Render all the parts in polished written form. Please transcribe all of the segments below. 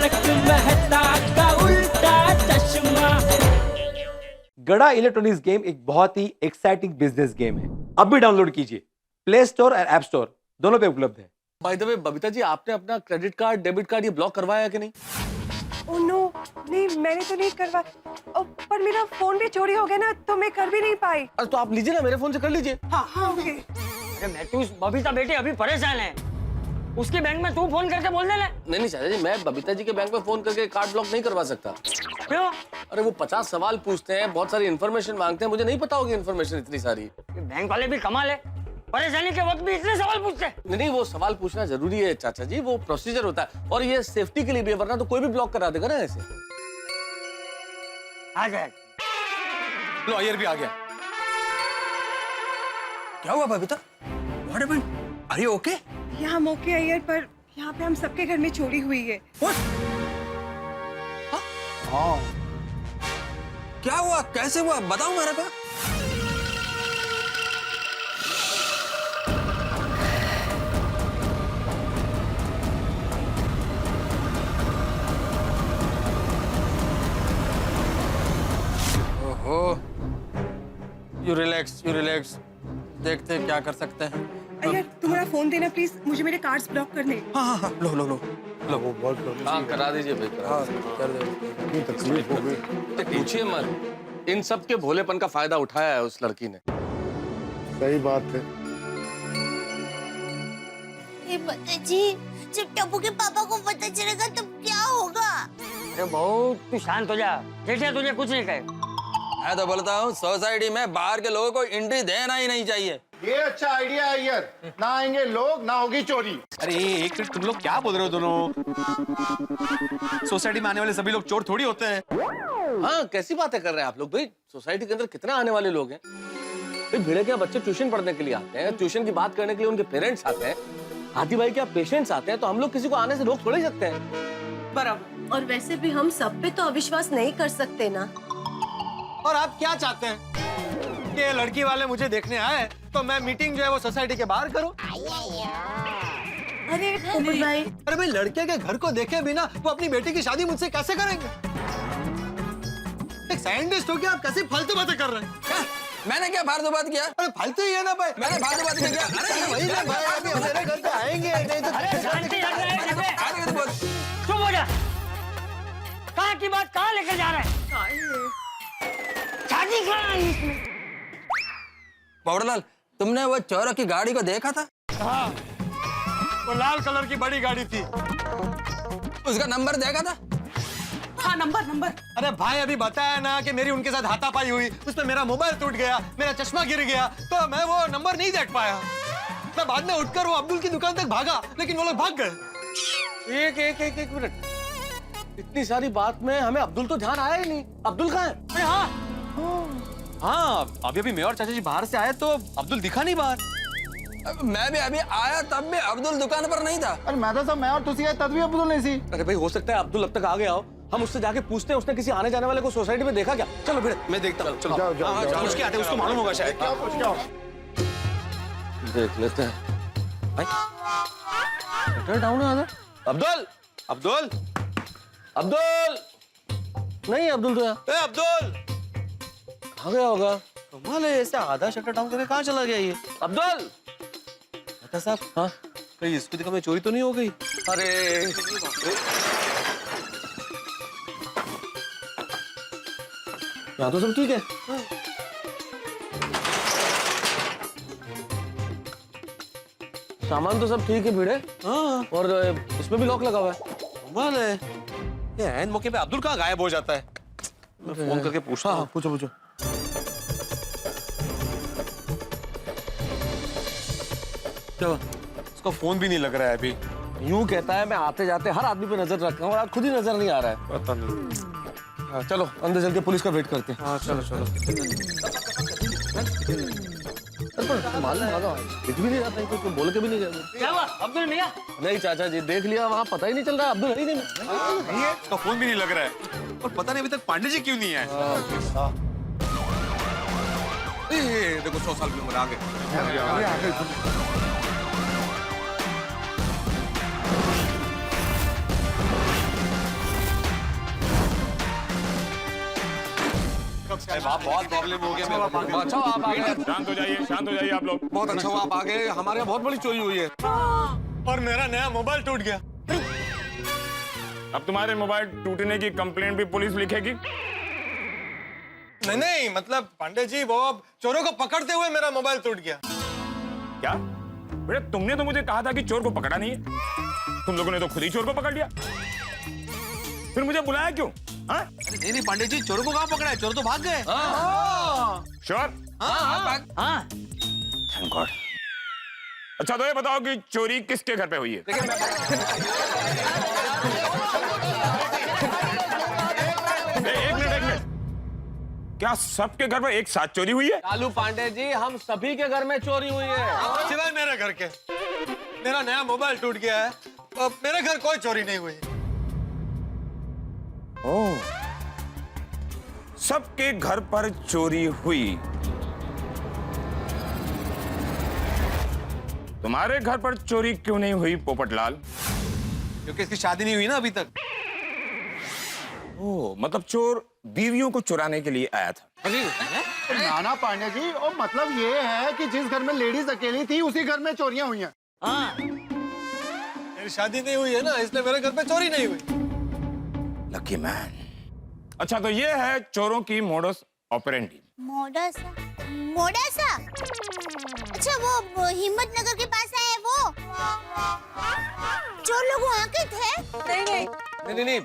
तारक मेहता का उल्टा चश्मा। गड़ा इलेक्ट्रॉनिक्स गेम एक बहुत ही एक्साइटिंग बिजनेस गेम है। अब भी डाउनलोड कीजिए, प्ले स्टोर और ऐप स्टोर दोनों पे उपलब्ध है। By the way Babita ji, आपने अपना क्रेडिट कार्ड डेबिट कार्ड ये ब्लॉक करवाया है कि नहीं? ओह नो, नहीं मैंने तो नहीं करवाया। पर मेरा फोन भी चोरी हो गया ना, तो मैं कर भी नहीं पाई। अरे तो आप लीजिए ना, मेरे फोन से कर लीजिए। हाँ ओके। अरे मैं तू बबीता बेटी अभी परेशान है, उसके बैंक में तू फोन करके बोल दे ले। नहीं चाचा जी, मैं बबीता जी के बैंक में फोन करके कार्ड ब्लॉक नहीं करवा सकता। क्यों? अरे वो 50 सवाल पूछते हैं, बहुत सारी इन्फॉर्मेशन मांगते हैं, मुझे नहीं पता होगी इन्फॉर्मेशन इतनी सारी। ये बैंक वाले भी कमाल है, परेशानी के वक्त भी इतने सवाल पूछते हैं। नहीं वो सवाल पूछना जरूरी है चाचा जी, वो प्रोसीजर होता है और ये सेफ्टी के लिए भी है, वरना तो कोई भी ब्लॉक करा देगा ना ऐसे। आ जाए। लो अय्यर भी आ गया। क्या हुआ Babita? What happened? Are you okay? यहाँ मौके अय्यर, पर यहाँ पे हम सबके घर में चोरी हुई है। What? हाँ। क्या हुआ? कैसे हुआ? बताओ मेरे को। ओहो। You relax. देखते हैं क्या कर सकते हैं। अय्यर तुम्हारा फोन देना प्लीज, मुझे मेरे कार्ड्स ब्लॉक करने। हाँ लो वो बहुत हाँ करा दीजिए भाई, करा कर दे। तकलीफ हो गई। दीजिए। पूछिए मत, इन सब के भोलेपन का फायदा उठाया है उस लड़की ने। सही बात है। हे माता जी, जब टप्पू के पापा को पता चलेगा तब क्या होगा? अरे बहू तू शांत हो जा, जेठिया तुझे कुछ नहीं कहे। मैं तो बोलता हूँ सोसाइटी में बाहर के लोगों को एंट्री देना ही नहीं चाहिए। ये अच्छा आइडिया है यार, ना आएंगे लोग ना होगी चोरी। अरे एक मिनट, तुम लोग क्या बोल रहे हो दोनों? सोसाइटी में आने वाले सभी लोग चोर थोड़ी होते हैं। हाँ कैसी बातें कर रहे हैं आप लोग भाई, सोसाइटी के अंदर कितना आने वाले लोग हैं भाई। भिड़े के बच्चे ट्यूशन पढ़ने के लिए आते हैं, ट्यूशन की बात करने के लिए उनके पेरेंट्स आते हैं, हाथी भाई के पेशेंट्स आते हैं, तो हम लोग किसी को आने से रोक थोड़ी सकते हैं। बराबर। और वैसे भी हम सब पे तो अविश्वास नहीं कर सकते ना। और आप क्या चाहते हैं कि लड़की वाले मुझे देखने आए तो मैं मीटिंग जो है वो सोसाइटी के बाहर करूं? अरे कुमुद भाई, अरे भाई लड़के के घर को देखे बिना वो अपनी बेटी की शादी मुझसे कैसे करेंगे? एक साइंटिस्ट हो क्या आप कैसी फालतू बातें कर रहे हैं? क्या? मैंने क्या फालतू बात किया? अरे फालतू ही है ना भाई। मैंने फालतू बात नहीं किया। अरे वही ना भाई, अभी हमारे घर पे आएंगे नहीं तो अरे शांति रख रहे हैं जैसे। चुप हो जा, कहाँ की बात कहाँ लेकर जा रहे हैं? शादी कहाँ है इसमें? बावड़लाल, तुमने वो चोरों की गाड़ी को देखा था? हाँ, वो लाल कलर की बड़ी गाड़ी थी। उसका नंबर देखा था? हाँ नंबर। अरे भाई अभी बताया ना कि मेरी उनके साथ हाथापाई हुई, उसमें मेरा मोबाइल टूट गया, मेरा चश्मा गिर गया, तो मैं वो नंबर नहीं देख पाया। मैं बाद में उठकर वो अब्दुल की दुकान तक भागा, लेकिन वो लोग भाग गए। एक मिनट, इतनी सारी बात में हमें अब्दुल तो ध्यान आया ही नहीं। अब्दुल कहाँ है? अरे हाँ, हाँ अभी मैं और चाचा जी बाहर से आए तो अब्दुल दिखा नहीं बाहर। मैं भी अभी आया तब भी अब्दुल दुकान पर नहीं था। अरे मैं तो सब मैं और तुसी आए तब भी अब्दुल नहीं सी। अरे भाई हो सकता है अब्दुल अब तक आ गया हो, हम उससे जाके पूछते हैं उसने किसी आने जाने वाले को सोसाइटी में देखा क्या। चलो भिड़े, मैं देखता हूँ। चलो जाओ जाओ जाओ। पूछ के आते हैं, उसको मालूम होगा शायद। क्या पूछ क्या? देख लेते हैं। भाई डाउन है अब्दुल। अब्दुल, अब्दुल नहीं, अब्दुल तो यहाँ। ए अब्दुल, कहाँ गया होगा? कमाल है, ऐसे आधा शटर डाउन करके कहाँ चला गया ये? अब्दुल साहब, हाँ कहीं इसको दिखा में चोरी तो नहीं हो गई? अरे यहाँ तो सब ठीक है। सामान तो सब ठीक है भिड़े। हाँ, और इसमें भी लॉक लगा हुआ है। कमाल है, ये ऐन मौके पे अब्दुल कहाँ गायब हो जाता है? मैं फोन करके पूछता हूँ। पूछो पूछो। क्या हुआ? उसका फोन भी नहीं लग रहा है अभी। यूं कहता है मैं आते जाते हर आदमी पे नजर रखा हूँ और आज खुद ही नजर नहीं आ रहा है। पता नहीं। हाँ, चलो अंदर चल के पुलिस का वेट करते हैं। हाँ चलो चलो। मालूम होगा, दिख भी नहीं जाता, कुछ बोल के भी नहीं गया। क्या हुआ अब्दुल मियां? नहीं चाचा जी, देख लिया वहाँ, पता ही नहीं चल रहा अब्दुल है ही नहीं। नहीं है, उसका फोन भी नहीं लग रहा है और पता नहीं अभी तक पांडे जी क्यों नहीं आए। देखो 100 साल की उम्र आ गई। बहुत प्रॉब्लम हो गया मेरे को। अच्छा आप आ गए, शांत हो जाइए आप लोग। बहुत अच्छा हुआ आप आ गए। हमारे यहाँ बहुत बड़ी चोरी हुई है। और मेरा नया मोबाइल टूट गया। अब तुम्हारे मोबाइल टूटने की कंप्लेंट भी पुलिस लिखेगी? नहीं, मतलब पांडे जी वो चोरों को पकड़ते हुए मेरा मोबाइल टूट गया। क्या बेटा, तुमने तो मुझे कहा था कि चोर को पकड़ा नहीं है। तुम लोगों ने तो खुद ही चोर को पकड़ लिया। फिर मुझे बुलाया क्यों? हाँ? नहीं पांडे जी, चोरों को कहाँ पकड़ा है? चोर तो भाग गए। श्योर? हाँ थैंक गॉड। अच्छा तो ये बताओ कि चोरी किसके घर पे हुई है? एक मिनट, क्या सबके घर में एक साथ चोरी हुई है? लालू पांडे जी, हम सभी के घर में चोरी हुई है, सिवाय मेरे घर के। मेरा नया मोबाइल टूट गया है, और मेरे घर कोई चोरी नहीं हुई। ओह, सबके घर पर चोरी हुई। तुम्हारे घर पर चोरी क्यों नहीं हुई पोपटलाल? क्योंकि इसकी शादी नहीं हुई ना अभी तक। ओह, मतलब चोर बीवियों को चुराने के लिए आया था। नाना पांडे जी, और मतलब ये है कि जिस घर में लेडीज अकेली थी उसी घर में चोरियां हुई हैं। हाँ मेरी शादी नहीं हुई है ना, इसलिए मेरे घर पे चोरी नहीं हुई। Lucky man. अच्छा तो ये है चोरों की मोडस ऑपरेंडी। मोडासा? मोडासा? अच्छा वो हिम्मत नगर के पास है वो? चोर लोग वहाँ के थे? नहीं,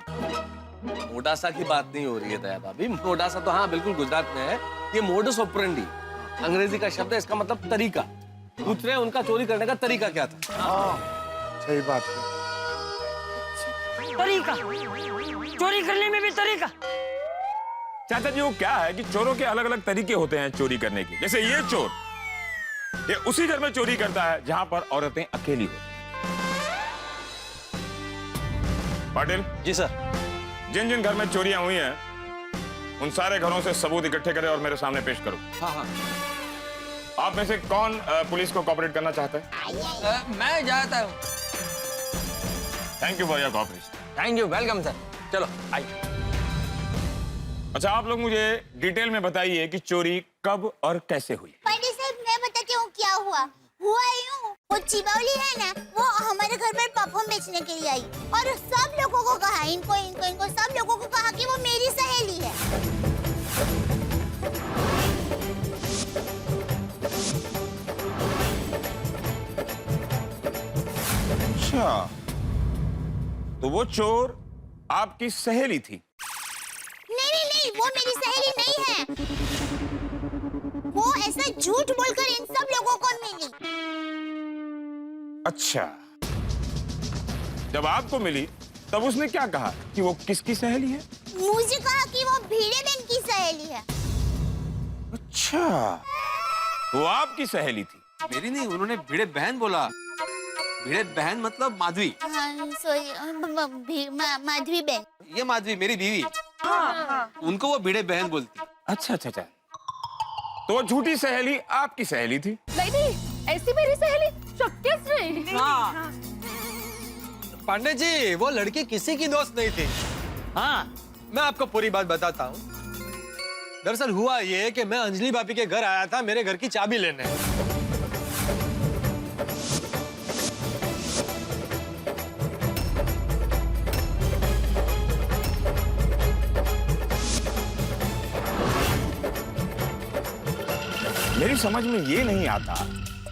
मोडासा की बात नहीं हो रही है दया भाभी। मोडासा तो हाँ बिल्कुल गुजरात में है। ये मोडस ऑपरेंडी अंग्रेजी का शब्द है, इसका मतलब तरीका। पूछ रहे हैं उनका चोरी करने का तरीका क्या था। सही बात है। तरीका, चोरी करने में भी तरीका। चाचा जी वो क्या है कि चोरों के अलग अलग तरीके होते हैं चोरी करने के। जैसे ये चोर, ये उसी घर में चोरी करता है जहां पर औरतें अकेली होती हैं। पाटिल जी सर। जिन जिन घर में चोरियां हुई हैं उन सारे घरों से सबूत इकट्ठे करें और मेरे सामने पेश करो। हाँ। आप में से कौन पुलिस को कोऑपरेट करना चाहता है? मैं जाता हूँ। Thank you for your cooperation. Thank you, welcome sir. चलो आइए। अच्छा आप लोग मुझे डिटेल में बताइए कि चोरी कब और कैसे हुई। पांडे साहब मैं बताती हूँ क्या हुआ यूं, वो चिबावली है ना, वो हमारे घर पर परफ्यूम बेचने के लिए आई और सब लोगों को कहा, इनको सब लोगों को कहा कि वो मेरी सहेली है। अच्छा तो वो चोर आपकी सहेली थी? नहीं, वो मेरी सहेली नहीं है। वो ऐसा झूठ बोलकर इन सब लोगों को मिली। अच्छा, जब आपको मिली तब उसने क्या कहा कि वो किसकी सहेली है? मुझे कहा कि वो भीड़े बहन की सहेली है। अच्छा, वो आपकी सहेली थी? मेरी नहीं, उन्होंने भिड़े बहन बोला। भिड़े बहन मतलब माधवी। सॉरी, माधवी बहन। ये माधवी मेरी बीवी। उनको वो भिड़े बहन बोलती। अच्छा, तो वो झूठी सहेली आपकी सहेली थी? नहीं, ऐसी मेरी सहेली शक्य नहीं। पांडे जी वो लड़की किसी की दोस्त नहीं थी। हाँ मैं आपको पूरी बात बताता हूँ। दरअसल हुआ ये कि मैं अंजलि भाभी के घर आया था मेरे घर की चाबी लेने। मेरी समझ में ये नहीं आता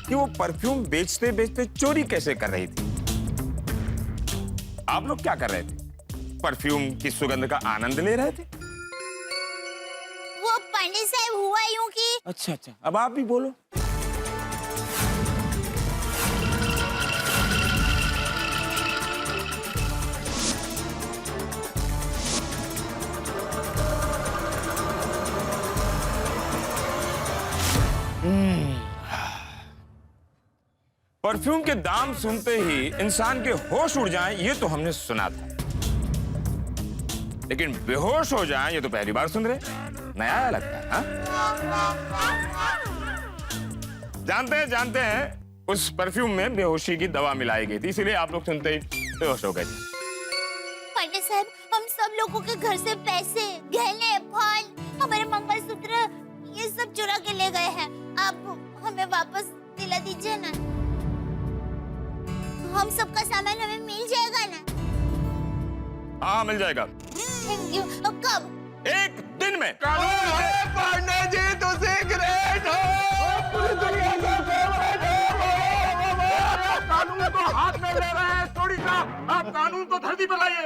कि वो परफ्यूम बेचते बेचते चोरी कैसे कर रही थी। आप लोग क्या कर रहे थे? परफ्यूम की सुगंध का आनंद ले रहे थे? वो पांडे साहब हुआ यूं कि अच्छा, अब आप भी बोलो। परफ्यूम के दाम सुनते ही इंसान के होश उड़ जाएं ये तो हमने सुना था, लेकिन बेहोश हो जाएं ये तो पहली बार सुन रहे। नया लगता है। हाँ? जानते हैं उस परफ्यूम में बेहोशी की दवा मिलाई गई थी, इसीलिए आप लोग सुनते ही बेहोश हो गए थे। पांडे साहब हम सब लोगों के घर से पैसे, गहने, फल हमारे मंगलसूत्र ये सब चुरा के ले गए हैं। आप हमें वापस दिला दीजिए ना। हम सबका सामान हमें मिल जाएगा ना? हाँ मिल जाएगा। Thank you. कब? एक दिन में। पांडे जी तो ग्रेट कानून को हाथ में ले रहे हैं चोरी का, आप कानून को धरती पर लाइए।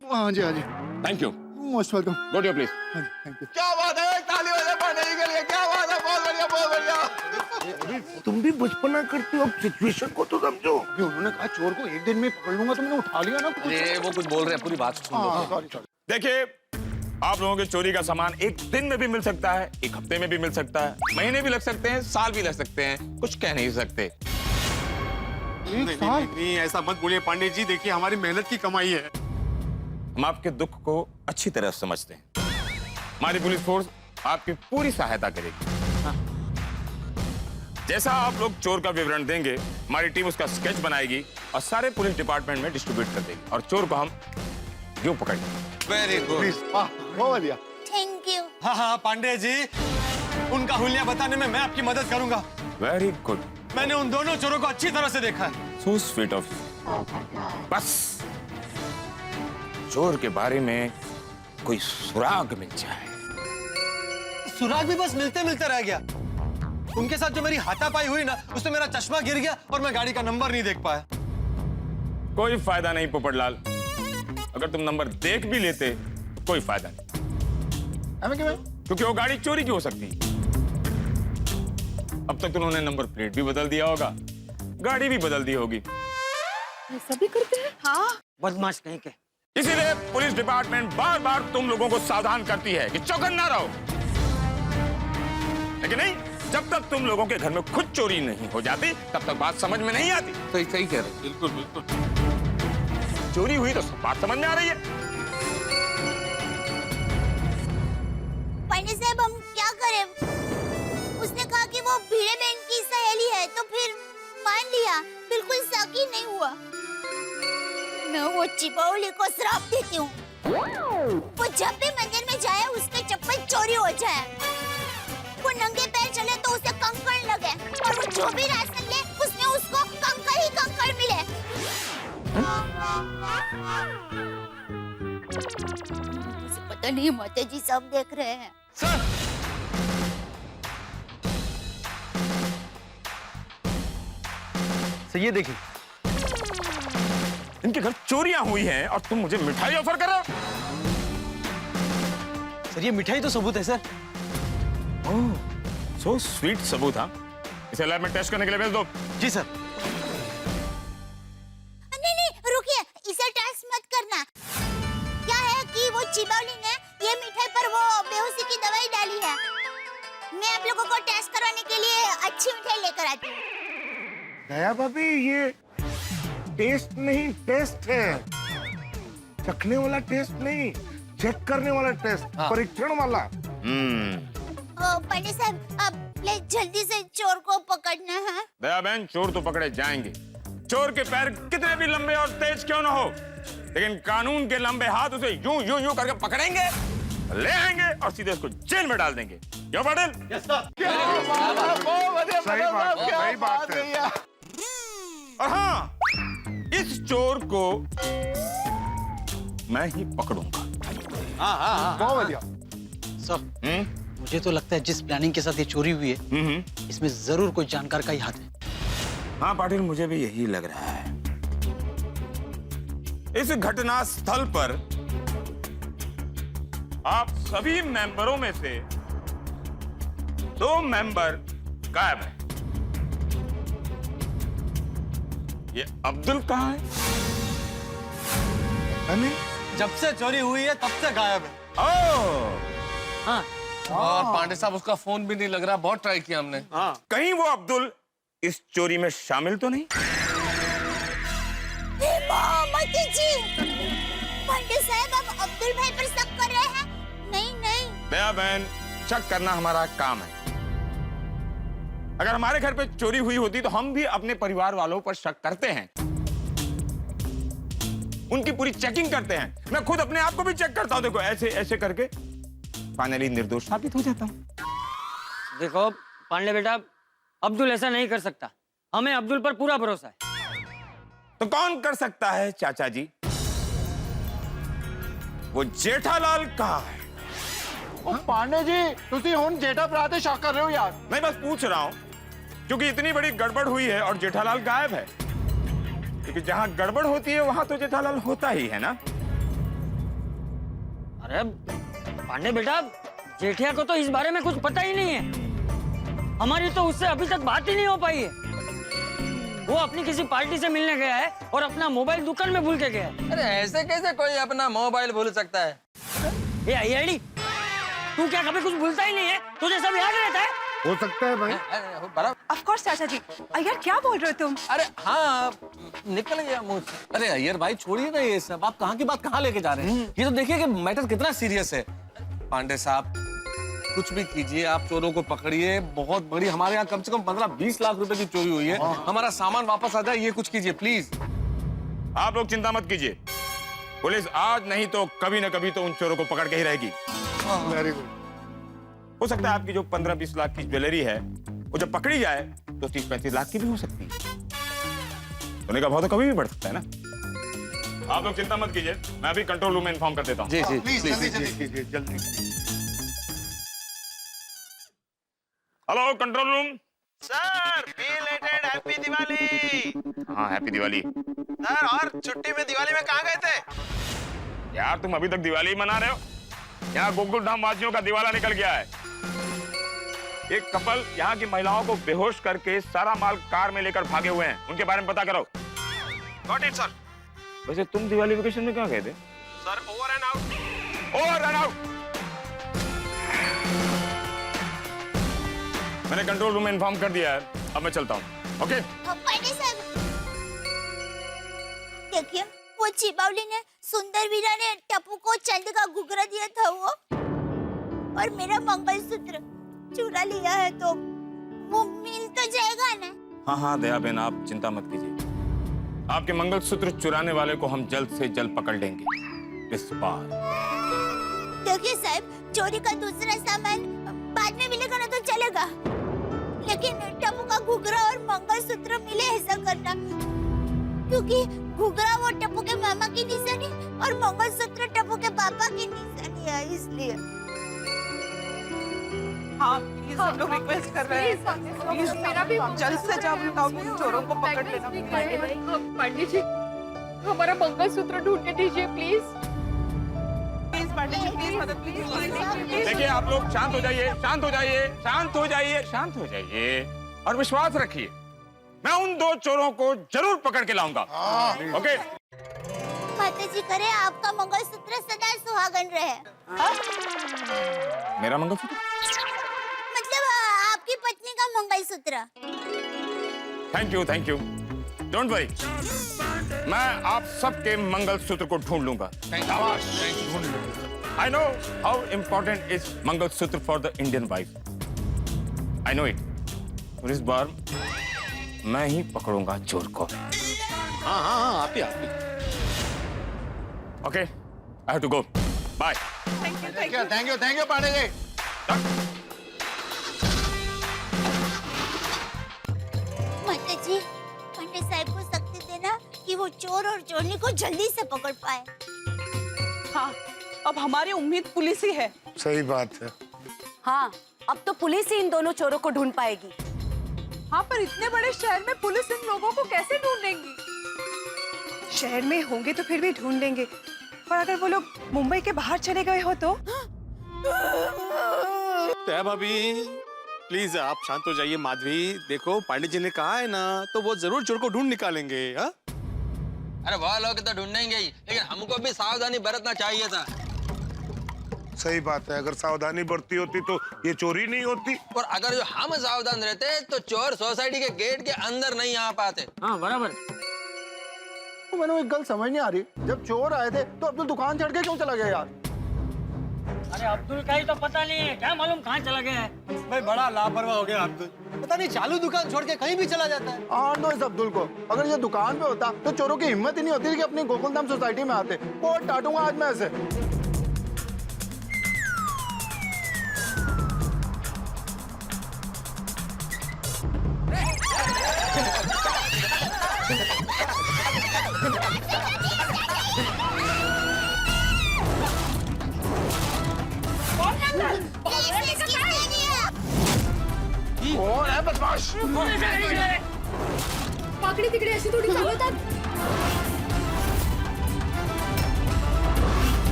हाँ जी हाँ जी, thank you. Most welcome. Go to your place. हाँ जी, थैंक यू। क्या बात है, ताली बजाए पांडे जी के लिए। क्या बात है, बहुत बढ़िया बहुत बढ़िया। तुम भी बचपना करते हो, अब सिचुएशन को तो समझो। अभी उन्होंने कहा चोर को एक दिन में पकड़ लूंगा, तो मैंने उठा लिया ना कुछ। ये वो कुछ बोल रहे हैं, पूरी बात सुन लो। हाँ सॉरी सॉरी। देखिए, आप लोगों के चोरी का सामान एक दिन में भी मिल सकता है, एक हफ्ते में भी मिल सकता है, महीने भी लग सकते हैं, साल भी लग सकते हैं, कुछ कह नहीं सकते। नहीं, ऐसा मत बोलिए पांडे जी, देखिए हमारी मेहनत की कमाई है। हम आपके दुख को अच्छी तरह समझते हैं। हमारी पुलिस फोर्स आपकी पूरी सहायता करेगी। जैसा आप लोग चोर का विवरण देंगे, हमारी टीम उसका स्केच बनाएगी और सारे पुलिस डिपार्टमेंट में डिस्ट्रीब्यूट कर देगी और चोर को हम यूं पकड़ेंगे। Very good. प्लीज, बहुत बढ़िया। Thank you. हाँ हाँ पांडे जी, उनका हुलिया बताने में मैं आपकी मदद करूंगा। Very good. मैंने उन दोनों चोरों को अच्छी तरह से देखा है। So sweet of. बस चोर के बारे में कोई सुराग मिल जाए। सुराग भी बस मिलते मिलते रह गया। उनके साथ जो मेरी हाथापाई हुई ना, उसमें मेरा चश्मा गिर गया और मैं गाड़ी का नंबर नहीं देख पाया। कोई फायदा नहीं पोपटलाल, अगर तुम नंबर देख भी लेते तो कोई फायदा नहीं। हमें क्यों? क्योंकि वो गाड़ी चोरी की हो सकती है। अब तक उन्होंने नंबर प्लेट भी बदल दिया होगा, गाड़ी भी बदल दी होगी। ऐसा भी करते हैं? हाँ। बदमाश कहीं के। इसीलिए पुलिस डिपार्टमेंट बार बार तुम लोगों को सावधान करती है कि चौकन्ना रहो। लेकिन नहीं, जब तक तुम लोगों के घर में खुद चोरी नहीं हो जाती, तब तक बात समझ में नहीं आती। सही सही कह रहे हैं। बिल्कुल बिल्कुल। चोरी हुई तो सब बात समझ में आ रही है। पांडे साहब, हम क्या करें? उसने कहा कि वो भीड़े बहन की सहेली है, तो फिर मान लिया, बिल्कुल शक ही नहीं हुआ। मैं वो चिपौली को श्राप देती हूँ, वो जब भी मंदिर में जाए उसके चप्पल चोरी हो जाए, वो नंगे पैर चले तो उसे कंकड़ लगे, और वो जो भी राशन ले उसमें उसको कंकड़ ही कंकड़ मिले। मुझे पता नहीं, माता जी सब देख रहे हैं। सर, सर ये देखिए, इनके घर चोरियां हुई हैं और तुम मुझे मिठाई ऑफर कर रहे हो। सर ये मिठाई तो सबूत है सर। ओह, सो स्वीट सबूत। हाँ, इसे लैब में टेस्ट करने के लिए भेज दो। जी सर। नहीं नहीं रुकिए, इसे टेस्ट मत करना। क्या है कि वो चिबौली ने ये मिठाई पर वो बेहोशी की दवाई डाली है। मैं आप लोगों को टेस्ट करवाने के लिए अच्छी मिठाई लेकर आती हूँ। दया भाभी, ये टेस्ट नहीं टेस्ट है। चखने वाला टेस्ट नहीं, चेक करने वाला टेस्ट, परीक्षण वाला। पांडे साहब, अब प्लीज जल्दी से चोर को पकड़ना है। दया बहन, चोर तो पकड़े जाएंगे। चोर के पैर कितने भी लंबे और तेज क्यों ना हो, लेकिन कानून के लंबे हाथ उसे यूं यूं यूं करके पकड़ेंगे, ले आएंगे और सीधे उसको जेल में डाल देंगे। क्यों पाटिल? सही बात है। और हाँ, इस चोर को मैं ही पकड़ूंगा। बहुत बढ़िया। सर, मुझे तो लगता है जिस प्लानिंग के साथ ये चोरी हुई है, इसमें जरूर कोई जानकार का ही हाथ है। हाँ पाटिल, मुझे भी यही लग रहा है। इस घटना स्थल पर आप सभी मेंबरों में से 2 मेंबर गायब हैं। ये अब्दुल कहाँ है? जब से चोरी हुई है तब से गायब है। ओह, और पांडे साहब, उसका फोन भी नहीं लग रहा, बहुत ट्राई किया हमने। कहीं वो अब्दुल इस चोरी में शामिल तो नहीं? माता जी, पांडे साहब, आप अब्दुल भाई पर शक कर रहे हैं? नहीं नहीं। दया बहन, शक करना हमारा काम है। अगर हमारे घर पे चोरी हुई होती तो हम भी अपने परिवार वालों पर शक करते हैं, उनकी पूरी चेकिंग करते हैं। मैं खुद अपने आप को भी चेक करता हूं, देखो ऐसे ऐसे करके फाइनली निर्दोष साबित हो जाता हूँ। देखो पांडे बेटा, अब्दुल ऐसा नहीं कर सकता। हमें अब्दुल पर पूरा भरोसा है। तो कौन कर सकता है चाचा जी? वो जेठालाल कहाँ है? ओ पांडे जी, तुसी हुन जेठा भरा ते शक कर रहे हो यार? मैं बस पूछ रहा हूँ, क्योंकि इतनी बड़ी गड़बड़ हुई है और जेठालाल गायब है। क्योंकि जहाँ गड़बड़ होती है वहां तो जेठालाल होता ही है ना। अरे पांडे बेटा, जेठिया को तो इस बारे में कुछ पता ही नहीं है। हमारी तो उससे अभी तक बात ही नहीं हो पाई है। वो अपनी किसी पार्टी से मिलने गया है और अपना मोबाइल दुकान में भूल के गया है। अरे ऐसे कैसे कोई अपना मोबाइल भूल सकता है? ये अय्याड़ी, तू क्या कभी कुछ भूलता ही नहीं है? तुझे सब याद रहता है? हो सकता है भाई। ऑफ कोर्स चाचा जी। अय्यर क्या बोल रहे हो तुम? अरे हाँ, निकल गया मुंह से। अरे अय्यर भाई छोड़िए ना ये सब, आप कहाँ की बात कहाँ लेके जा रहे हैं? ये तो देखिए कि मैटर कितना सीरियस है। पांडे साहब कुछ भी कीजिए, आप चोरों को पकड़िए। बहुत बड़ी, हमारे यहाँ कम से कम 15-20 लाख रुपए की चोरी हुई है। हमारा सामान वापस आ जाए, ये कुछ कीजिए प्लीज। आप लोग चिंता मत कीजिए, पुलिस आज नहीं तो कभी न कभी तो उन चोरों को पकड़ के ही रहेगी। Very good. हो सकता है आपकी जो 15-20 लाख की ज्वेलरी है वो जब पकड़ी जाए तो 30-35 लाख की भी हो सकती है। सोने का भाव तो कभी भी बढ़ सकता है ना। आप लोग चिंता मत कीजिए, मैं अभी कंट्रोल रूम में इन्फॉर्म कर देता हूँ। जी जी प्लीज जल्दी कीजिए, जल्दी। Hello control room. Sir, belated happy Diwali. हाँ हैप्पी दिवाली। सर, और छुट्टी में दिवाली में कहाँ गए थे? यार तुम अभी तक दिवाली मना रहे हो? यहाँ गोकुल धाम वासियों का दिवाला निकल गया है। एक कपल यहाँ की महिलाओं को बेहोश करके सारा माल कार में लेकर भागे हुए हैं, उनके बारे में पता करो। Got it sir. वैसे तुम दिवाली वेकेशन में कहाँ गए थे? Sir, over and out. Over and out. मैंने कंट्रोल रूम में इन्फॉर्म कर दिया है, अब मैं चलता हूँ। ओके पांडे साहब देखिए, वो चिबावली ने, सुंदर वीरा ने टप्पू को चंद का घुघरा दिया था वो, और मेरा मंगलसूत्र चुरा लिया है, तो वो मिल तो जाएगा ना? हाँ हाँ दया बहन, आप चिंता मत कीजिए। आपके मंगलसूत्र चुराने वाले को हम जल्द से जल्द पकड़ लेंगे इस बार। देखिए साहब, चोरी का दूसरा सामान बाद में मिलेगा ना तो चलेगा, लेकिन टप्पू का घुघरा और मंगलसूत्र मिले ऐसा करना, क्योंकि घुघरा वो टप्पू के मामा की निशानी और मंगलसूत्र टप्पू के पापा की निशानी है, इसलिए। हाँ प्लीज, हम लोग रिक्वेस्ट कर रहे हैं, प्लीज मेरा भी जल्द से जल्द चोरों को पकड़ लेना। पंडित जी, हमारा मंगलसूत्र ढूंढ के दीजिए please. Please Pandit ji, please मदद, प्लीज। देखिए आप लोग शांत हो जाइए, शांत हो जाइए, शांत हो जाइए, शांत हो जाइए और विश्वास रखिए, मैं उन दो चोरों को जरूर पकड़ के लाऊंगा। ओके? माता जी करे आपका मंगलसूत्र सदा सुहागन रहे। मेरा मंगलसूत्र? मतलब आपकी पत्नी का mangalsutra. Thank you don't worry, मैं आप सबके मंगलसूत्र को ढूंढ लूंगा। I know how important is mangalsutra for the Indian wife, I know it. और इस बार मैं ही पकड़ूंगा चोर को। हाँ आप ही। Okay, I have to go, bye. Thank you Pandey ji. माता जी, पंडित साहब को शक्ति देना कि वो चोर और चोरनी को जल्दी से पकड़ पाए। हाँ, अब हमारी उम्मीद पुलिस ही है। सही बात है। हाँ, अब तो पुलिस ही इन दोनों चोरों को ढूंढ पाएगी। हाँ, पर इतने बड़े शहर में पुलिस इन लोगों को कैसे ढूंढेंगी? शहर में होंगे तो फिर भी ढूंढ लेंगे, पर अगर वो लोग मुंबई के बाहर चले गए हो तो? दया भाभी प्लीज आप शांत हो जाइए। माधवी देखो, पांडे जी ने कहा है ना, तो वो जरूर चोर को ढूंढ निकालेंगे। हाँ, अरे वह लोग तो ढूंढेंगे ही, लेकिन हमको भी सावधानी बरतना चाहिए था। सही बात है, अगर सावधानी बरती होती तो ये चोरी नहीं होती। और अगर जो हम सावधान रहते तो चोर सोसाइटी के गेट के अंदर नहीं आ पाते। हाँ बराबर। तो मैंने एक गल समझ नहीं आ रही, जब चोर आए थे तो अब्दुल दुकान छोड़ के क्यों चला गया यार? अरे अब्दुल का ही तो पता नहीं है, क्या मालूम कहाँ चला गया है। भाई बड़ा लापरवाह हो गया अब्दुल, पता नहीं चालू दुकान छोड़ के कहीं भी चला जाता है। नो इस अब्दुल को, अगर ये दुकान पे होता तो चोरों की हिम्मत ही नहीं होती कि अपनी गोकुलधाम सोसाइटी में आते। और टाटूंगा आज मैं ऐसे। कौन है बदमाश? माकडी तिकडे अशी थोडी चालवतात.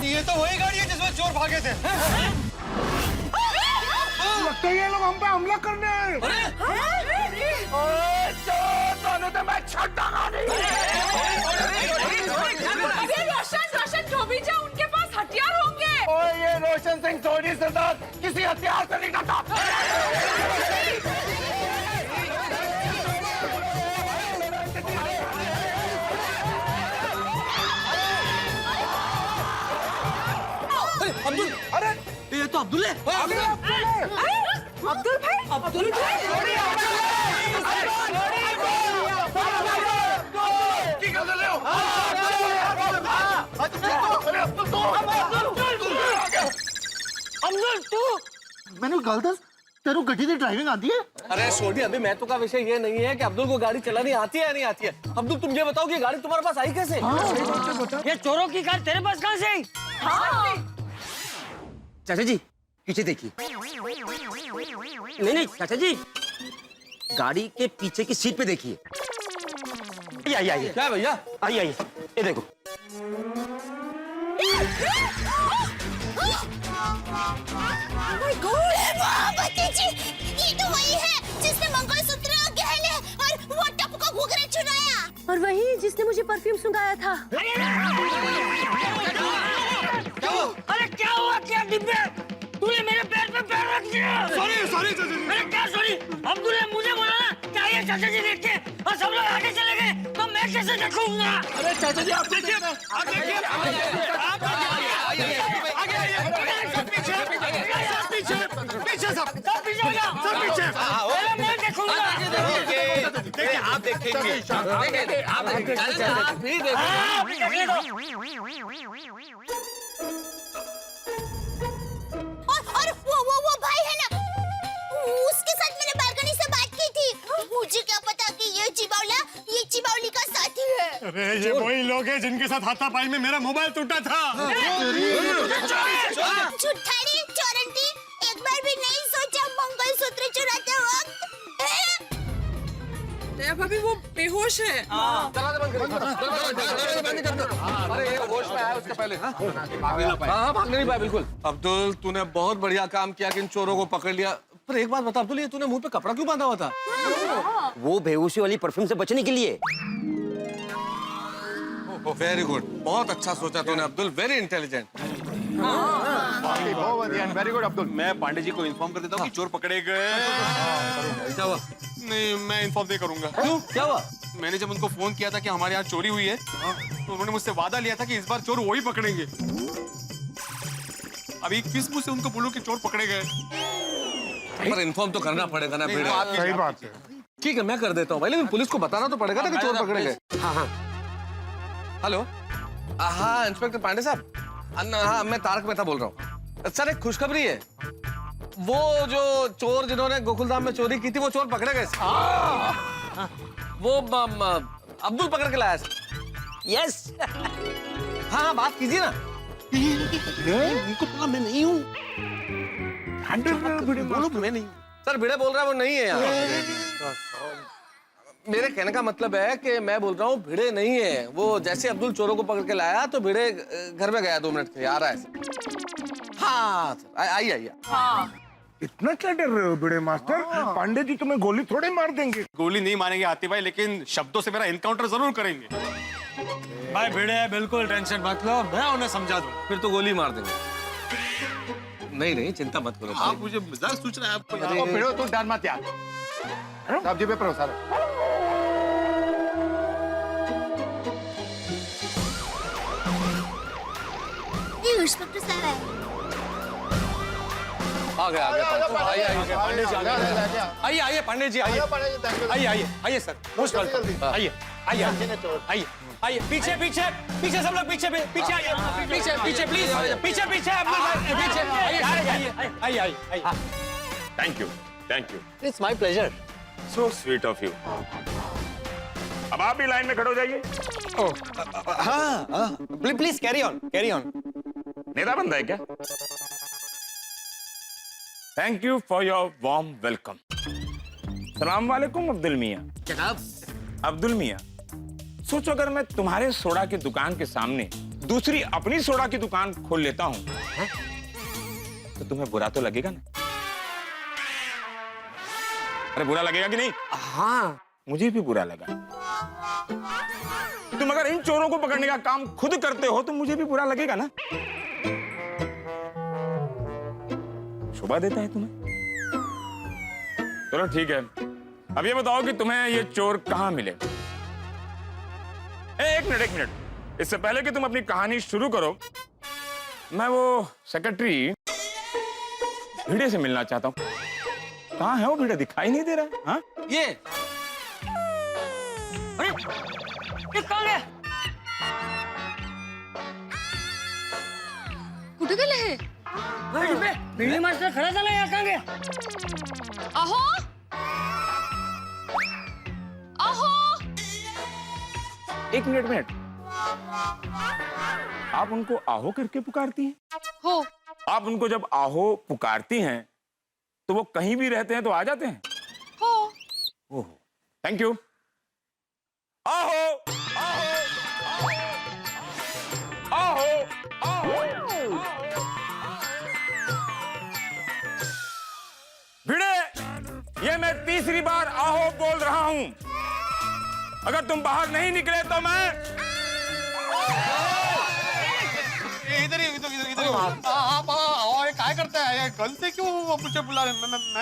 ये तो वही गाड़ी है जिसमें चोर भागे थे। लगता है ये लोग हम पे हमला करने आए। अरे रोशन जो भी जा उनके पास हथियार होंगे. ये रोशन सिंह सोनी सरदार किसी हथियार से नहीं डरता। अब्दुल, अरे ये तो अब्दुल है। अब्दुल भाई अब्दुल तू मैंने गलत तेरू गड्डी की ड्राइविंग आती है? अरे सोनी, अभी महत्व का विषय ये नहीं है कि अब्दुल को गाड़ी चलानी आती है या नहीं आती है। अब्दुल तुम ये बताओ कि गाड़ी तुम्हारे पास आई कैसे? ये चोरों की कार तेरे पास कहाँ से आई? चाचा जी पीछे देखिए। नहीं चाचा जी, गाड़ी के पीछे की सीट पे देखिए। आइए क्या है भैया? आइए ये देखो। भतीजी, ये तो वही है जिसने मंगलसूत्र, गहने और वो टप का घुघरा चुराया। और वही जिसने मुझे परफ्यूम सुंघाया था। अरे क्या हुआ? क्या डिब्बे? तूने मेरे पैर पे पैर रख दिया। सॉरी चाचा जी। अरे क्या सॉरी? अब्दुल ने मुझे बोला ना क्या ये चाचा जी देखते और सब लोग आगे चले गए तो मैं कैसे देखूंगा? अरे चाचा जी, आप देखिए, पीछे सब पीछे हो जाओ। पहले मैं देखूंगा। आप देखेंगे। आप भी देखेंगे। हाँ, देखिए तो। और वो भाई है ना, उसके साथ मैंने बालकनी से बात की थी। मुझे क्या पता कि ये चिबावली का साथी है। अरे ये वही लोग हैं जिनके साथ हाथापाई में मेरा मोबाइल टूटा था। छुट्टाड़ी चोरंटी, एक बार भी नहीं सोचा मंगलसूत्र चुराते वक्त? भाभी वो बेहोश है. दरवाजा बंद करो। अरे ये होश में आया उसके पहले। हाँ भागने नहीं पाया बिल्कुल। अब्दुल, तूने बहुत बढ़िया काम किया कि इन चोरों को पकड़ लिया। पर एक बात बता अब्दुल, ये तूने मुंह पे कपड़ा क्यों बांधा हुआ था? वो बेहोशी वाली परफ्यूम से बचने के लिए। वेरी गुड, बहुत अच्छा सोचा तूने Abdul, very intelligent. Very good Abdul. मैं पांडे जी को इन्फॉर्म कर देता हूँ कि चोर पकड़े गए। क्या हुआ? नहीं, मैं इन्फॉर्म नहीं करूंगा। क्यों? क्या हुआ? मैंने जब उनको फोन किया था कि हमारे यहाँ चोरी हुई है, तो उन्होंने मुझसे वादा लिया था कि इस बार चोर वही पकड़ेंगे। अभी किस मुंह से उनको बोलूं कि चोर पकड़े गए? पर इन्फॉर्म तो करना पड़ेगा ना भिड़े। सही बात है। ठीक है, मैं कर देता हूँ भाई, लेकिन पुलिस को बताना तो पड़ेगा ना कि चोर पकड़े गए। हाँ। हेलो, हाँ इंस्पेक्टर पांडे साहब। हाँ, मैं तारक मेहता बोल रहा हूँ। सर, एक खुशखबरी है। वो जो चोर जिन्होंने गोकुलधाम में चोरी की थी, वो चोर पकड़े गए। वो अब्दुल पकड़ के लाया। यस। हाँ, बात कीजिए ना। उनको पता मैं नहीं हूँ। बोलो मैं नहीं। सर, भिड़े बोल रहा है वो नहीं है यहाँ। मेरे कहने का मतलब है कि मैं बोल रहा हूँ भिड़े नहीं है वो। जैसे अब्दुल चोरों को पकड़ के लाया तो भिड़े घर में गया 2 मिनट के लिए, आ रहा है। हाँ आइए। हाँ। इतना क्या डर रहे हो भिड़े मास्टर? पांडे जी तुम्हें गोली थोड़े मार देंगे। गोली नहीं मारेंगे आती भाई, लेकिन शब्दों से मेरा एनकाउंटर जरूर करेंगे। भाई भिड़े बिल्कुल टेंशन मत लो, मैं उन्हें समझा दूं। फिर तो गोली मार देंगे। नहीं, चिंता मत करो। आप मुझे मजाक सोच रहे हैं आपको? भिड़ो तू डर मत यार। सब्जी पे भरोसा रख। ये इंस्पेक्टर साहब है। आ गया। आइए पांडे जी, आइए सर, मोस्ट वेलकम। आइए पीछे सब लोग पीछे आइए। पीछे प्लीज, पीछे आइए। Thank you. It's my pleasure. So sweet of you. अब आप भी लाइन में खड़े हो जाइए। हाँ please carry on carry on. नेता बनता है क्या? Thank you for your warm welcome. सलाम वालेकुम अब्दुल मियाँ। जनाब अब्दुल मियाँ, सोचो अगर मैं तुम्हारे सोडा की दुकान के सामने दूसरी अपनी सोडा की दुकान खोल लेता हूँ तो तुम्हें बुरा तो लगेगा ना? अरे बुरा लगेगा कि नहीं? हाँ मुझे भी बुरा लगा। तुम अगर इन चोरों को पकड़ने का काम खुद करते हो तो मुझे भी बुरा लगेगा ना? शोभा देता है तुम्हें? चलो ठीक है, अब ये बताओ कि तुम्हें ये चोर कहां मिले? एक मिनट, इससे पहले कि तुम अपनी कहानी शुरू करो, मैं वो सेक्रेटरी भिड़े से मिलना चाहता हूं। कहां है वो भिड़ा? दिखाई नहीं दे रहा है। हाँ? ये अरे ये कहाँ गया? कुठे गेले हे? बिल्ली मास्टर खड़ा था ना, यहाँ कहाँ गया? अहो अहो एक मिनट, आप उनको आहो करके पुकारती हैं? हो आप उनको जब आहो पुकारती हैं तो वो कहीं भी रहते हैं तो आ जाते हैं? हो ओह, थैंक यू। आहो आहो आहो आहो भिड़े, ये मैं तीसरी बार आहो बोल रहा हूं। अगर तुम बाहर नहीं निकले तो मैं इधर आप क्या करते हैं? कल से क्यों मुझे बुला रहे?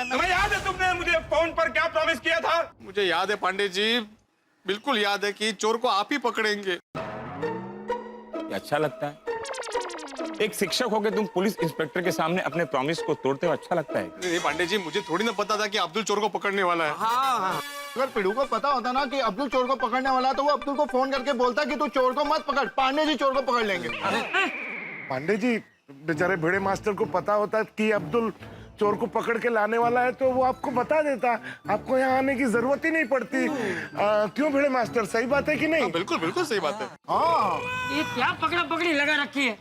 तुम्हें याद है तुमने मुझे फोन पर क्या प्रॉमिस किया था? मुझे याद है पांडे जी, बिल्कुल याद है कि चोर को आप ही पकड़ेंगे। ये अच्छा लगता है? एक शिक्षक होकर तुम पुलिस इंस्पेक्टर के सामने अपने प्रॉमिस को तोड़ते हो, अच्छा लगता है? नहीं पांडे जी, मुझे थोड़ी ना पता था कि अब्दुल चोर को पकड़ने वाला है। हाँ अगर पिड़ू को पता होता ना कि अब्दुल चोर को पकड़ने वाला है तो वो अब्दुल को फोन करके बोलता कि तू चोर को मत पकड़, पांडे जी चोर को पकड़ लेंगे। पांडे जी, बेचारे भिड़े मास्टर को पता होता कि अब्दुल चोर को पकड़ के लाने वाला है तो वो आपको बता देता, आपको यहाँ आने की जरूरत ही नहीं पड़ती। क्यों भिड़े मास्टर, सही बात है कि नहीं? बिल्कुल बिल्कुल सही बात है। हाँ, ये क्या पकड़ा पकड़ी लगा रखी है?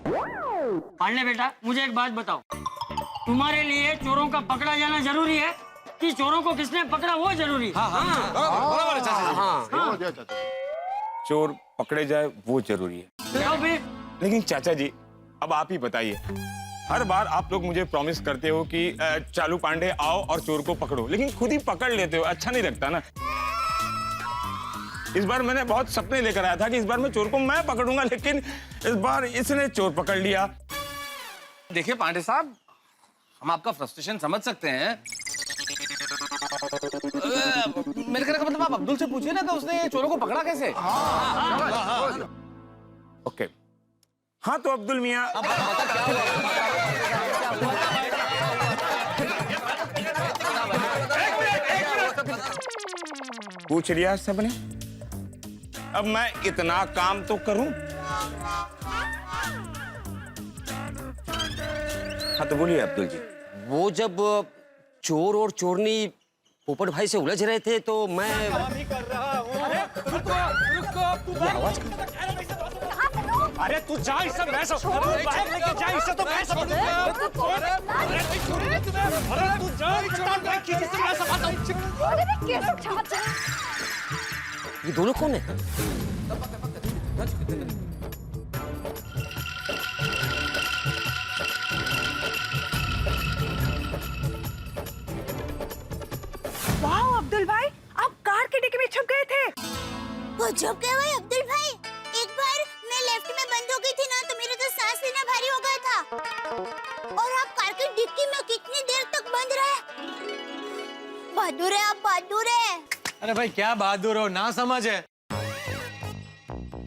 पांडे बेटा, मुझे एक बात बताओ, तुम्हारे लिए चोरों का पकड़ा जाना जरूरी है कि चोरों को किसने पकड़ा वो जरूरी है? चोर पकड़े जाए वो जरूरी है। बताओ फिर। लेकिन चाचा जी, अब आप ही बताइए, हर बार आप लोग मुझे प्रॉमिस करते हो कि चालू पांडे आओ और चोर को पकड़ो, लेकिन खुद ही पकड़ लेते हो, अच्छा नहीं लगता ना? इस बार मैंने बहुत सपने लेकर आया था कि इस बार मैं चोर को मैं पकड़ूंगा, लेकिन इस बार इसने चोर पकड़ लिया। देखिए पांडे साहब, हम आपका फ्रस्ट्रेशन समझ सकते हैं। मेरे कहने का मतलब आप अब्दुल से पूछिए ना कि उसने चोरों को पकड़ा कैसे। ओके, हाँ तो अब्दुल मियाँ, पूछ लिया सबने, अब मैं इतना काम तो करूं। हाँ तो बोलिए अब्दुल जी। वो जब चोर और चोरनी पोपट भाई से उलझ रहे थे तो मैं अरे तू जा, इससे मैं सब बाइक लेके जा, इससे तो मैं सब अरे तू जा, बाइक की इससे मैं सब आता हूं। ये दोनों कौन है? वाह अब्दुल भाई, आप कार के डिक्की में छुप गए थे। गजब क्या भाई अब्दुल भाई, एक बार मैं लेफ्ट में बंद हो गई थी ना तो मेरे तो सांस लेना भारी हो गया था। और आप कार की डिक्की में कितनी देर तक बंद रहे? बहादुर है आप, बहादुर है। अरे भाई क्या बहादुर हो, ना समझ है।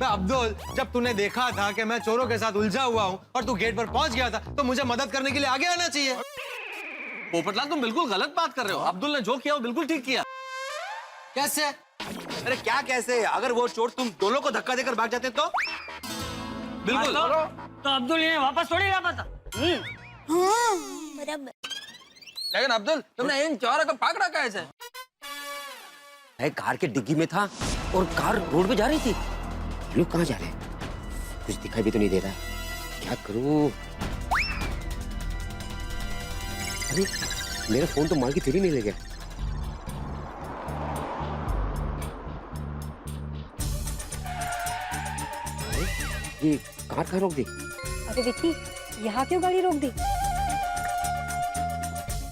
अब्दुल, जब तूने देखा था कि मैं चोरों के साथ उलझा हुआ हूँ और तू गेट पर पहुंच गया था तो मुझे मदद करने के लिए आगे आना चाहिए। पोपटलाल तुम बिल्कुल गलत बात कर रहे हो। अब्दुल ने जो किया वो बिल्कुल ठीक किया। कैसे? अरे क्या कैसे? अगर वो चोर तुम दोनों को धक्का देकर भाग जाते तो? बिल्कुल। तो अब्दुल ये वापस थोड़ी ला पाता। हाँ, बराबर। लेकिन अब्दुल, तुमने इन चोरों को पकड़ा कैसे? कार के डिग्गी में था और कार रोड पे जा रही थी। ये लोग कहाँ जा रहे हैं? कुछ दिखाई भी तो नहीं दे रहा। क्या करूं? अरे मेरा फोन तो माल की थैली में ले गया। अरे, ये कार कहाँ रोक दी? अरे विक्की, यहाँ क्यों गाड़ी रोक दी?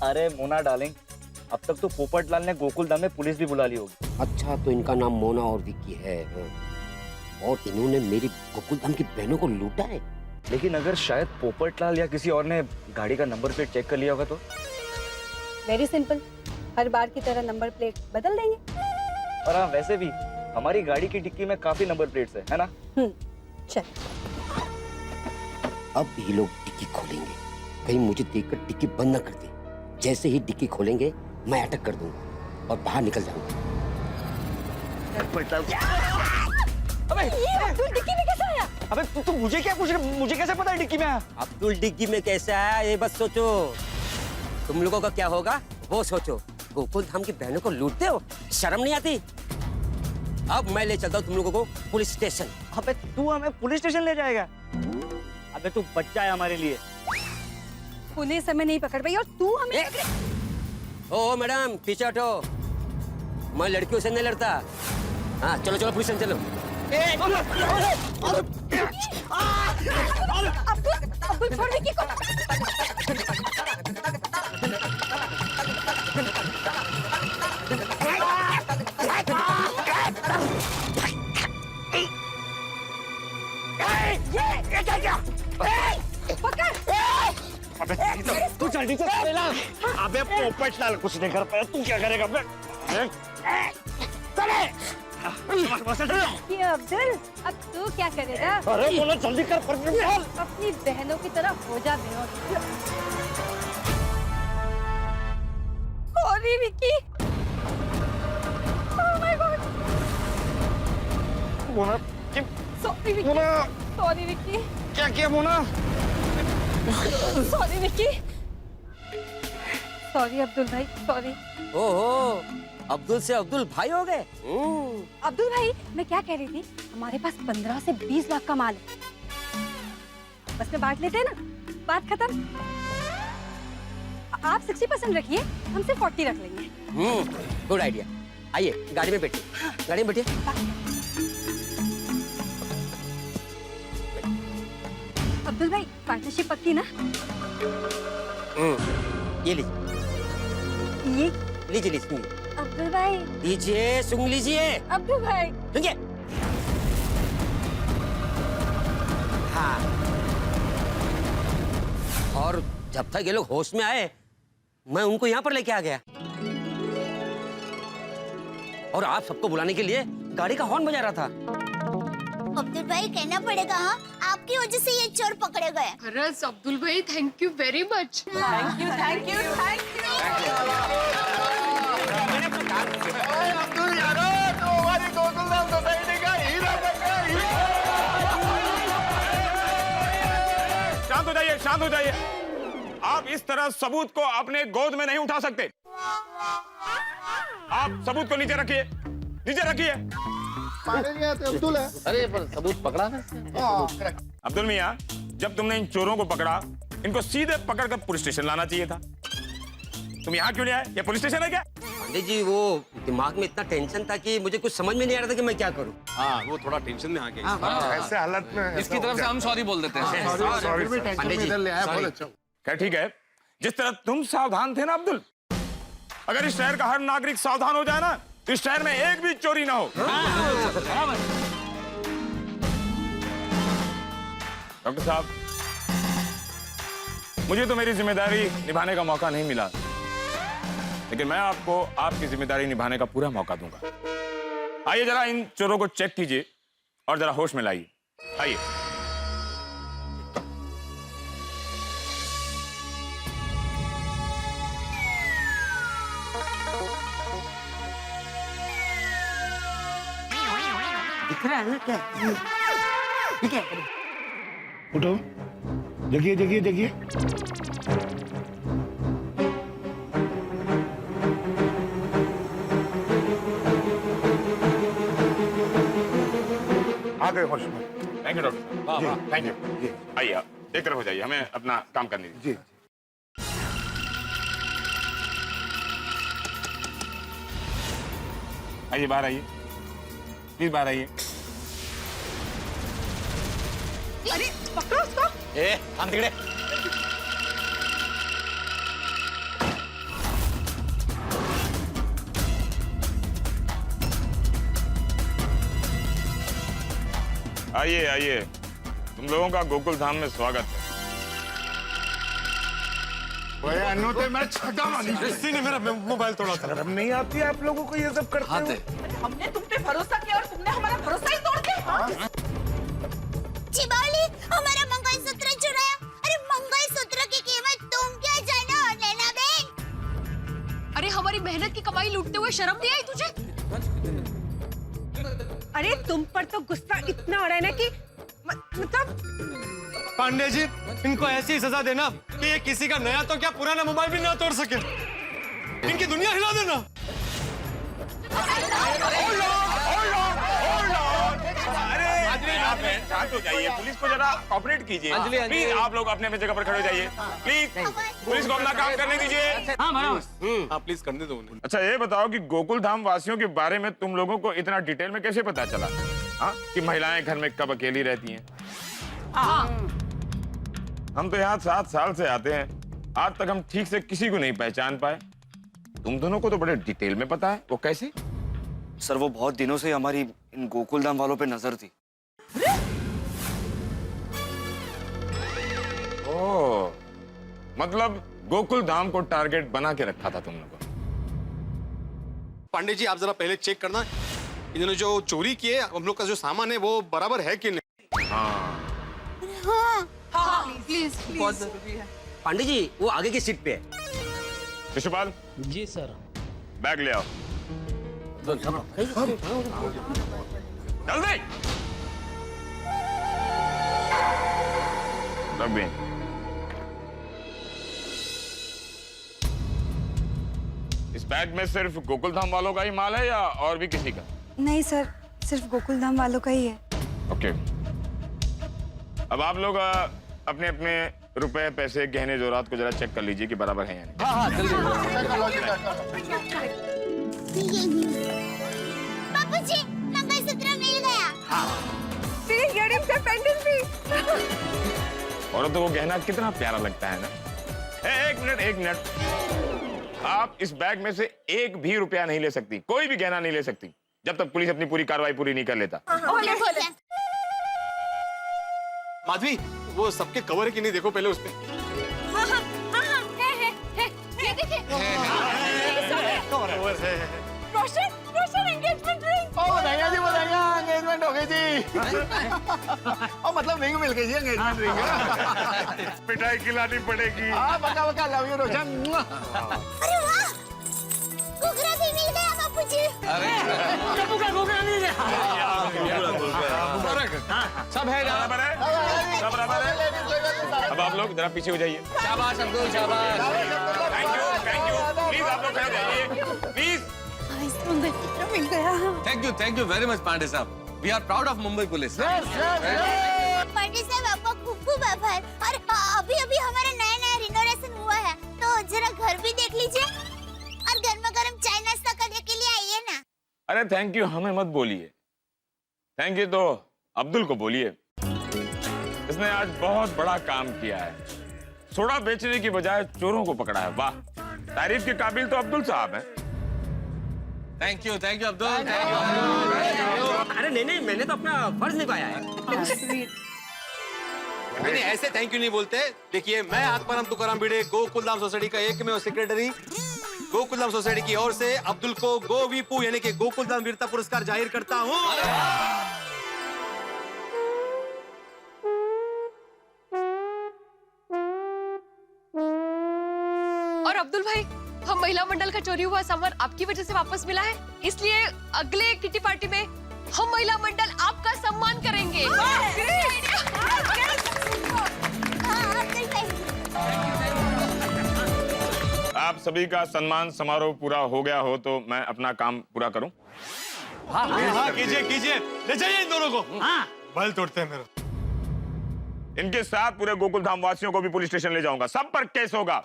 अरे मोना डार्लिंग, अब तक तो पोपटलाल ने गोकुलधाम में पुलिस भी बुला ली होगी। अच्छा, तो इनका नाम मोना और विक्की है। और इन्होंने मेरी गोकुलधाम की बहनों को लूटा है। लेकिन अगर शायद पोपटलाल या किसी और ने गाड़ी का नंबर प्लेट चेक कर लिया होगा तो? वेरी सिंपल, हर बार की तरह नंबर प्लेट बदल देंगे। और हाँ, वैसे भी हमारी गाड़ी की डिक्की में काफी नंबर प्लेट्स है ना? चल। अब ये लोग डिक्की खोलेंगे, कहीं मुझे देखकर डिक्की बंद न कर दे। जैसे ही डिक्की खोलेंगे मैं अटक कर दूंगा और बाहर निकल जाऊंगा। अबे ये अब्दुल डिक्की में कैसे आया? अबे तू मुझे क्या पूछ रहा है? मुझे कैसे पता है डिक्की में आया? अब्दुल डिक्की में कैसे आया ये बस सोचो। तुम लोगों का क्या होगा वो सोचो। गोकुलधाम की बहनों को लूटते हो, शर्म नहीं आती? अब मैं ले चलता हूँ तुम लोगों को पुलिस स्टेशन। अबे तू हमें पुलिस स्टेशन ले जाएगा? अबे तू बच्चा है हमारे लिए। पुलिस हमें नहीं पकड़ पाई और तू हमें ओ मैडम पीछे हटो, मैं लड़कियों से नहीं लड़ता। हाँ चलो चलो पुलिस स्टेशन चलो। अब्दुल छोड़ विक्की को। तू जल्दी से चलेला। अबे पोपटलाल कुछ नहीं कर पाया, तू क्या करेगा? ये अब्दुल, अब तू क्या करेगा? अरे बोलो जल्दी कर, अपनी बहनों की तरह हो जा बेहोश। Sorry Vicky. Oh my God. Mona, sorry Vicky. Sorry Vicky. क्या किया मोना? सॉरी विक्की। सॉरी अब्दुल भाई, सॉरी। ओहो, अब्दुल से अब्दुल भाई हो गए। अब्दुल भाई, मैं क्या कह रही थी, हमारे पास 15 से 20 लाख का माल है, बस में बांट लेते हैं ना, बात खत्म। आप 60% रखिए, हम सिर्फ 40 रख लेंगे। Good idea. आइए गाड़ी में बैठिए। गाड़ी में बैठिए। अब्दुल भाई, पार्टनरशिप पक्की ना? ये लीजिए। ये लीजिए लीजिए। अब्दुल भाई। लीजिए, सुन लीजिए। अब्दुल भाई। सुनिए। हाँ। और जब तक ये लोग होश में आए, मैं उनको यहाँ पर लेके आ गया। और आप सबको बुलाने के लिए गाड़ी का हॉर्न बजा रहा था। अब्दुल भाई कहना पड़ेगा, हाँ आपकी वजह से ये चोर पकड़े गए। अरे अब्दुल भाई, thank you very much. Thank you thank you thank Abdul यारो, तो हमारी गोकुलधाम सोसाइटी का हीरा बन गया। शांत हो जाइए, शांत हो जाइए। आप इस तरह सबूत को अपने गोद में नहीं उठा सकते। आप सबूत को नीचे रखिए, नीचे रखिए। अब्दुल है। अरे पर सबूत पकड़ा ना। अब्दुल मियां, जब तुमने इन चोरों को पकड़ा, इनको सीधे पकड़कर पुलिस स्टेशन लाना चाहिए था। तुम यहाँ क्यों नहीं आए? ये पुलिस स्टेशन है क्या? पंडित जी, वो दिमाग में इतना टेंशन था कि मुझे कुछ समझ में नहीं आ रहा था कि मैं क्या करूं। हाँ, वो थोड़ा टेंशन में आ गया। ऐसे हालत में इसकी तरफ से हम सॉरी बोल देते हैं। पंडित जी, क्या ठीक है? जिस तरह तुम सावधान थे ना अब्दुल, अगर इस शहर का हर नागरिक सावधान हो जाए ना, तो इस शहर में एक भी चोरी ना हो। डॉक्टर साहब, मुझे तो मेरी जिम्मेदारी निभाने का मौका नहीं मिला, लेकिन मैं आपको आपकी जिम्मेदारी निभाने का पूरा मौका दूंगा। आइए जरा इन चोरों को चेक कीजिए और जरा होश में लाइए। आइए। दिख रहा है ना क्या? ठीक है। उठो, जगिए जगिए जगिए। आ गए होश में। थैंक यू डॉक्टर साहब, थैंक यू। जी आइए आप एक तरफ हो जाइए, हमें अपना काम करने दीजिए। जी आइए बाहर आइए, प्लीज बाहर आइए। अरे पकड़ो उसको। ए हम तिकडे आइए आइए, तुम लोगों का गोकुल धाम में स्वागत है। भाई अनु तो मैं छटा मानी। इसी ने मेरा मोबाइल तोड़ा था। शर्म नहीं आती आप लोगों को ये सब करते हो? हमने तुम पे भरोसा किया और तुमने हमारा भरोसा ही तोड़ दिया। चिबावली, हमारा मंगलसूत्र चुराया। अरे मंगलसूत्र की कीमत तुम क्या जानो नैना बहन? अरे हमारी मेहनत की कमाई लूटते हुए शर्म नहीं आई तुझे? अरे तुम पर तो गुस्सा इतना आ रहा है ना कि मतलब पांडे जी, इनको ऐसी सजा देना कि ये किसी का नया तो क्या पुराना मोबाइल भी ना तोड़ सके। इनकी दुनिया हिला देना। अरे आप शांत हो जाइए, पुलिस को जरा कोऑपरेट कीजिए। प्लीज आप लोग अपने अपने जगह पर खड़े हो जाइए। प्लीज पुलिस को अपना काम करने दीजिए। हाँ महाराज। आप प्लीज करने दो उन्हें। अच्छा ये बताओ कि गोकुल धाम वासियों के बारे में तुम लोगों को इतना डिटेल में कैसे पता चला? हाँ, कि महिलाएं घर में कब अकेली रहती हैं? हम तो यहाँ 7 साल से आते हैं, आज तक हम ठीक से किसी को नहीं पहचान पाए। तुम दोनों को तो बड़े डिटेल में पता है, वो कैसे? सर वो बहुत दिनों से हमारी इन गोकुल धाम वालों पे नजर थी। ओह, मतलब गोकुल धाम को टारगेट बना के रखा था तुम लोगों ने। पांडे जी आप जरा पहले चेक करना, इन्होंने जो चोरी किए हम लोग का जो सामान है वो बराबर है कि नहीं। हाँ प्लीज बहुत जरूरी है। पांडे जी वो आगे की सीट पे है। शिशुपाल, जी सर। बैग ले आओ जल्दी। रख दें। इस बैग में सिर्फ गोकुल धाम वालों का ही माल है या और भी किसी का? नहीं सर, सिर्फ गोकुल धाम वालों का ही है। ओके, अब आप लोग अपने अपने रुपए पैसे गहने जोरात को जरा चेक कर लीजिए कि बराबर है या नहीं। हाँ बापूजी, मंगलसूत्र मिल गया। तेरे इयररिंग्स और पेंडेंट भी। और तो वो गहना कितना प्यारा लगता है ना। एक मिनट, आप इस बैग में से एक भी रुपया नहीं ले सकती, कोई भी गहना नहीं ले सकती जब तक पुलिस अपनी पूरी कार्रवाई पूरी नहीं कर लेता। माधवी वो सबके कवर है कि नहीं देखो पहले उसपे। ये देखिए। रोशन एंगेजमेंट रिंग। ओ बताइए जी, बताइए एंगेजमेंट हो गई जी। ओ मतलब रिंग मिल गई जी, एंगेजमेंट रिंग। पिटाई खिलानी पड़ेगी। हाँ बका बका, लव यू रोशन। अरे वाह, घुघरा भी मिल गया बापूजी। सब है ना? बराबर है, सब बराबर है। अब आप लोग जरा पीछे हो जाइए। शाबाश अब्दुल, शाबाश। थैंक यू, प्लीज आप लोग खड़े हो जाइए, प्लीज। मंगलसूत्र मिल गया। Thank you very much Pandey साहब। We are proud of Mumbai police. Pandey साहब आपका खूब खूब आभार। और अभी अभी हमारा नया नया रिनोवेशन हुआ है, तो जरा घर भी देख लीजिए और गर्मा गर्म चाय नाश्ता करने के लिए आइए ना। अरे थैंक यू हमें मत बोलिए, थैंक यू तो अब्दुल को बोलिए। इसने आज बहुत बड़ा काम किया है, सोडा बेचने की बजाय चोरों को पकड़ा है। वाह, तारीफ के काबिल तो अब्दुल साहब हैं। थैंक यू अब्दुल, अरे नहीं, मैंने तो अपना फर्ज निभाया है। नहीं ऐसे थैंक यू नहीं बोलते। देखिए मैं आत्माराम तुकाराम भिड़े गोकुल धाम सोसाइटी का एकमेव सेक्रेटरी गोकुल धाम सोसाइटी की ओर से अब्दुल को गोवीपू यानी कि गोकुल धाम वीरता पुरस्कार जाहिर करता हूँ। और अब्दुल भाई, हम महिला मंडल का चोरी हुआ सामान आपकी वजह से वापस मिला है, इसलिए अगले किटी पार्टी में हम महिला मंडल आपका सम्मान करेंगे। आप सभी का सम्मान समारोह पूरा हो गया हो तो मैं अपना काम पूरा करूं। हाँ कीजिए कीजिए, ले जाइए इन दोनों को। हाँ बल तोड़ते हैं मेरा। इनके साथ पूरे गोकुल धाम वासियों को भी पुलिस स्टेशन ले जाऊंगा, सब पर केस होगा।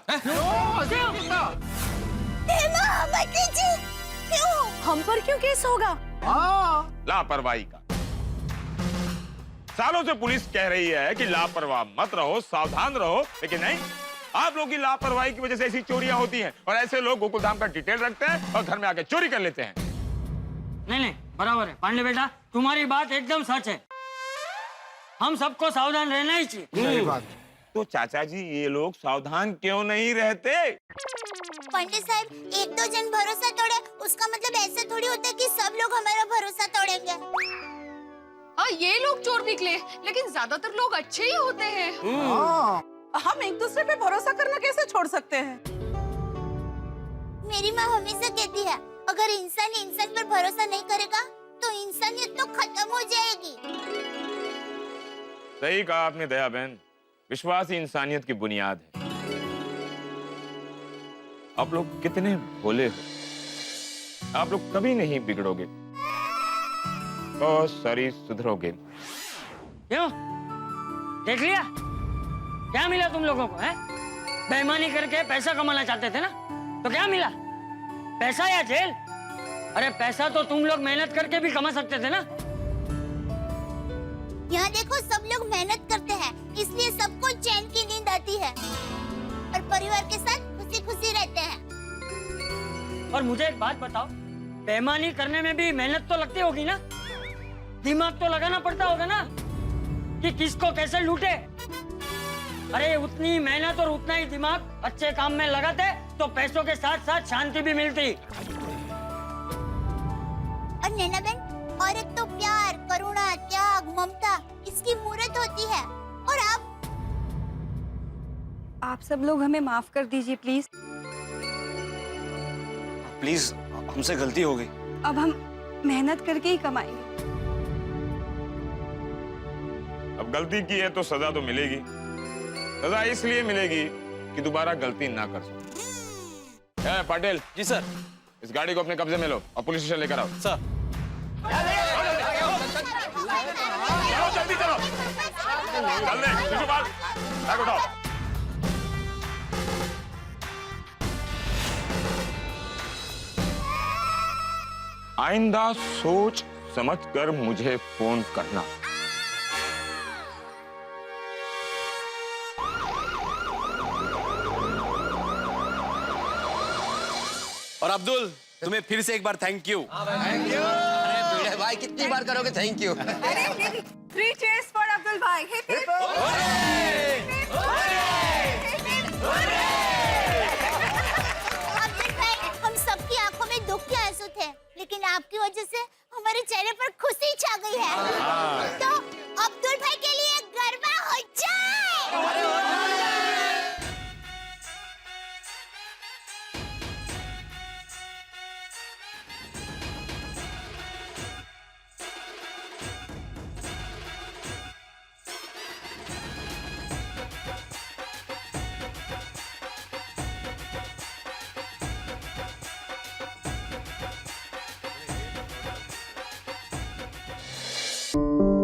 क्यों? हम पर क्यों केस होगा? लापरवाही का। सालों से पुलिस कह रही है कि लापरवाह मत रहो, सावधान रहो, लेकिन नहीं, आप लोगों की लापरवाही की वजह से ऐसी चोरियां होती हैं और ऐसे लोग गोकुल धाम का डिटेल रखते हैं और घर में आके चोरी कर लेते हैं। नहीं बराबर है पांडे बेटा, तुम्हारी बात एकदम सच है। हम सबको सावधान रहना ही चाहिए। सही बात। तो चाचा जी ये लोग सावधान क्यों नहीं रहते? पांडे साहब, एक दो जन भरोसा तोड़े उसका मतलब ऐसे थोड़ी होता है कि सब लोग हमारा भरोसा तोड़ेंगे। हाँ ये लोग चोर निकले, लेकिन ज्यादातर लोग अच्छे ही होते हैं। हम एक दूसरे पे भरोसा करना कैसे छोड़ सकते हैं? मेरी माँ हमेशा कहती है, अगर इंसान इंसान पर भरोसा नहीं करेगा तो इंसानियत तो खत्म हो जाएगी। सही कहा आपने दया बहन, विश्वास ही इंसानियत की बुनियाद है। आप लोग कितने भोले हो, आप लोग कभी नहीं बिगड़ोगे, बहुत सारी सुधरोगे। क्यों? देख लिया क्या मिला तुम लोगों को? है बेईमानी करके पैसा कमाना चाहते थे ना, तो क्या मिला? पैसा या जेल? अरे पैसा तो तुम लोग मेहनत करके भी कमा सकते थे ना। यहाँ देखो, सब लोग मेहनत करते हैं, इसलिए सबको चैन की नींद आती है और परिवार के साथ खुशी खुशी रहते हैं। और मुझे एक बात बताओ, बेईमानी करने में भी मेहनत तो लगती होगी ना, दिमाग तो लगाना पड़ता होगा ना कि किसको कैसे लूटे। अरे उतनी मेहनत और उतना ही दिमाग अच्छे काम में लगाते तो पैसों के साथ साथ शांति भी मिलती। और नैना बहन, औरत तो प्यार, करुणा, त्याग, ममता इसकी मूर्त होती है। और आप सब लोग हमें माफ कर दीजिए प्लीज। प्लीज, हमसे गलती हो गई। अब हम मेहनत करके ही कमाएंगे। अब गलती की है तो सजा तो मिलेगी। सजा इसलिए मिलेगी कि दोबारा गलती ना कर सको। पटेल जी सर। इस गाड़ी को अपने कब्जे में लो और पुलिस स्टेशन लेकर आओ। सर। चलो जल्दी चलो, चल दे, बैग उठाओ। आइंदा सोच समझकर मुझे फोन करना। और अब्दुल, तुम्हें फिर से एक बार थैंक यू। Thank you. अरे भिड़े भाई, कितनी बार करोगे थैंक यू? अरे 3 cheers for अब्दुल भाई। Hip hip. अब्दुल भाई, हम सबकी आंखों में दुख के आंसू थे, लेकिन आपकी वजह से हमारे चेहरे पर खुशी छा गई है। तो अब्दुल भाई के लिए गरबा हो जाए। you